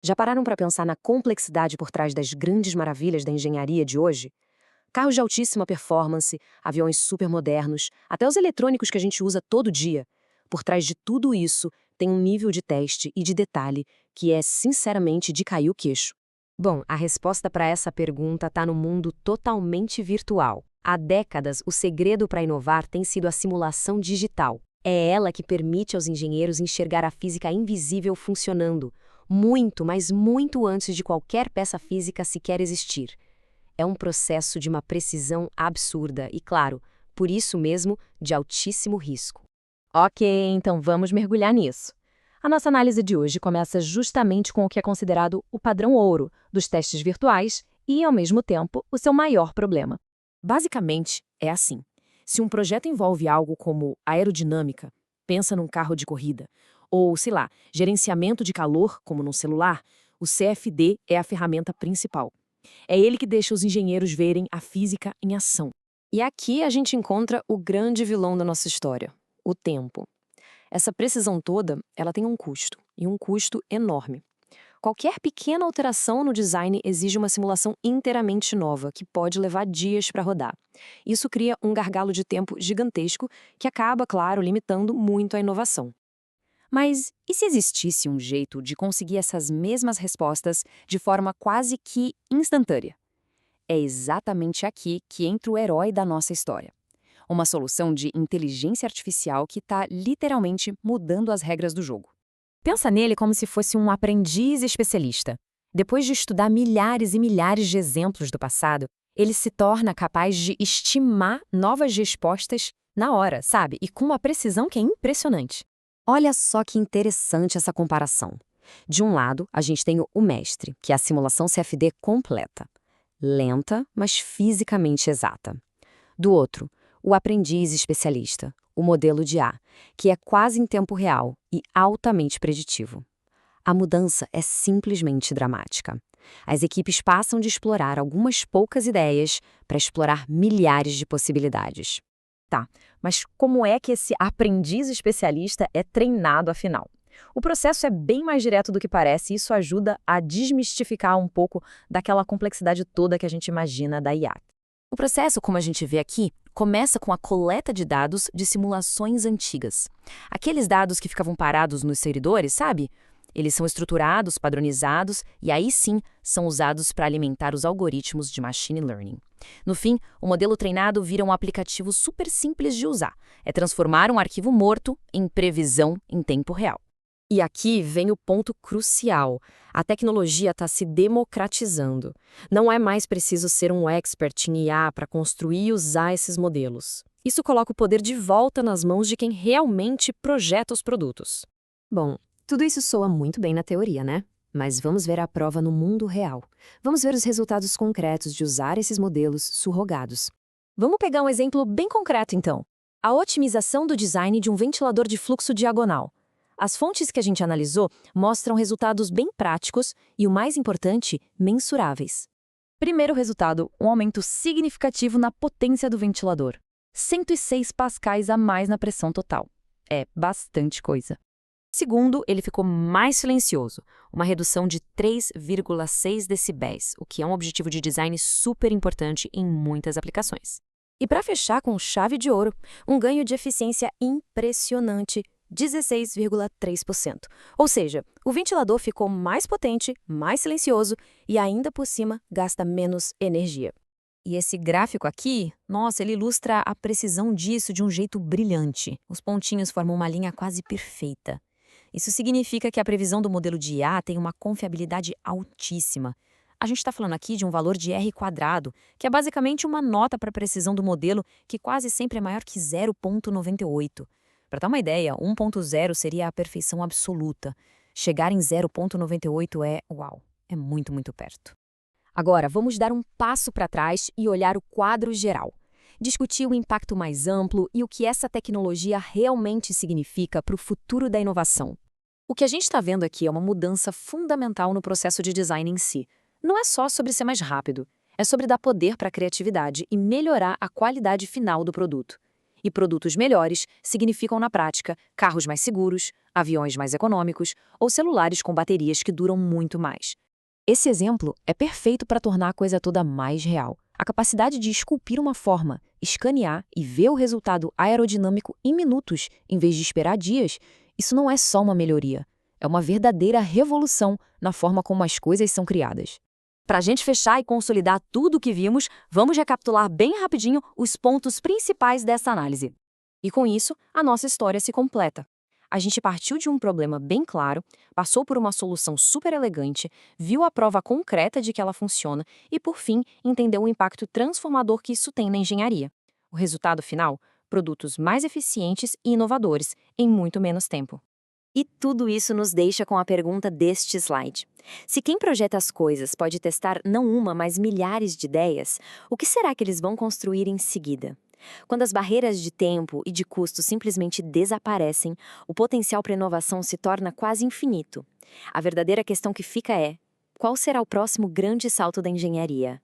Já pararam para pensar na complexidade por trás das grandes maravilhas da engenharia de hoje? Carros de altíssima performance, aviões supermodernos, até os eletrônicos que a gente usa todo dia. Por trás de tudo isso, tem um nível de teste e de detalhe que é, sinceramente, de cair o queixo. Bom, a resposta para essa pergunta está no mundo totalmente virtual. Há décadas, o segredo para inovar tem sido a simulação digital. É ela que permite aos engenheiros enxergar a física invisível funcionando, muito, mas muito antes de qualquer peça física sequer existir. É um processo de uma precisão absurda e, claro, por isso mesmo, de altíssimo risco. Ok, então vamos mergulhar nisso. A nossa análise de hoje começa justamente com o que é considerado o padrão ouro dos testes virtuais e, ao mesmo tempo, o seu maior problema. Basicamente, é assim. Se um projeto envolve algo como aerodinâmica, pensa num carro de corrida, ou, sei lá, gerenciamento de calor, como num celular, o CFD é a ferramenta principal. É ele que deixa os engenheiros verem a física em ação. E aqui a gente encontra o grande vilão da nossa história, o tempo. Essa precisão toda, ela tem um custo, e um custo enorme. Qualquer pequena alteração no design exige uma simulação inteiramente nova, que pode levar dias para rodar. Isso cria um gargalo de tempo gigantesco que acaba, claro, limitando muito a inovação. Mas e se existisse um jeito de conseguir essas mesmas respostas de forma quase que instantânea? É exatamente aqui que entra o herói da nossa história. Uma solução de inteligência artificial que está literalmente mudando as regras do jogo. Pensa nele como se fosse um aprendiz especialista. Depois de estudar milhares e milhares de exemplos do passado, ele se torna capaz de estimar novas respostas na hora, sabe? E com uma precisão que é impressionante. Olha só que interessante essa comparação. De um lado, a gente tem o mestre, que é a simulação CFD completa. Lenta, mas fisicamente exata. Do outro, o aprendiz especialista, o modelo de A, que é quase em tempo real e altamente preditivo. A mudança é simplesmente dramática. As equipes passam de explorar algumas poucas ideias para explorar milhares de possibilidades. Tá, mas como é que esse aprendiz especialista é treinado afinal? O processo é bem mais direto do que parece e isso ajuda a desmistificar um pouco daquela complexidade toda que a gente imagina da IA. O processo, como a gente vê aqui, começa com a coleta de dados de simulações antigas. Aqueles dados que ficavam parados nos servidores, sabe? Eles são estruturados, padronizados e aí sim são usados para alimentar os algoritmos de machine learning. No fim, o modelo treinado vira um aplicativo super simples de usar. É transformar um arquivo morto em previsão em tempo real. E aqui vem o ponto crucial. A tecnologia está se democratizando. Não é mais preciso ser um expert em IA para construir e usar esses modelos. Isso coloca o poder de volta nas mãos de quem realmente projeta os produtos. Bom, tudo isso soa muito bem na teoria, né? Mas vamos ver a prova no mundo real. Vamos ver os resultados concretos de usar esses modelos surrogados. Vamos pegar um exemplo bem concreto, então. A otimização do design de um ventilador de fluxo diagonal. As fontes que a gente analisou mostram resultados bem práticos e, o mais importante, mensuráveis. Primeiro resultado, um aumento significativo na potência do ventilador. 106 pascais a mais na pressão total. É bastante coisa. Segundo, ele ficou mais silencioso, uma redução de 3,6 decibéis, o que é um objetivo de design super importante em muitas aplicações. E para fechar com chave de ouro, um ganho de eficiência impressionante, 16,3%. Ou seja, o ventilador ficou mais potente, mais silencioso e ainda por cima gasta menos energia. E esse gráfico aqui, nossa, ele ilustra a precisão disso de um jeito brilhante. Os pontinhos formam uma linha quase perfeita. Isso significa que a previsão do modelo de IA tem uma confiabilidade altíssima. A gente está falando aqui de um valor de R², que é basicamente uma nota para a precisão do modelo, que quase sempre é maior que 0,98. Para dar uma ideia, 1,0 seria a perfeição absoluta. Chegar em 0,98 uau, é muito, muito perto. Agora, vamos dar um passo para trás e olhar o quadro geral. Discutir o impacto mais amplo e o que essa tecnologia realmente significa para o futuro da inovação. O que a gente está vendo aqui é uma mudança fundamental no processo de design em si. Não é só sobre ser mais rápido, é sobre dar poder para a criatividade e melhorar a qualidade final do produto. E produtos melhores significam, na prática, carros mais seguros, aviões mais econômicos ou celulares com baterias que duram muito mais. Esse exemplo é perfeito para tornar a coisa toda mais real. A capacidade de esculpir uma forma, escanear e ver o resultado aerodinâmico em minutos, em vez de esperar dias, isso não é só uma melhoria. É uma verdadeira revolução na forma como as coisas são criadas. Para a gente fechar e consolidar tudo o que vimos, vamos recapitular bem rapidinho os pontos principais dessa análise. E com isso, a nossa história se completa. A gente partiu de um problema bem claro, passou por uma solução super elegante, viu a prova concreta de que ela funciona e, por fim, entendeu o impacto transformador que isso tem na engenharia. O resultado final? Produtos mais eficientes e inovadores, em muito menos tempo. E tudo isso nos deixa com a pergunta deste slide. Se quem projeta as coisas pode testar não uma, mas milhares de ideias, o que será que eles vão construir em seguida? Quando as barreiras de tempo e de custo simplesmente desaparecem, o potencial para inovação se torna quase infinito. A verdadeira questão que fica é: qual será o próximo grande salto da engenharia?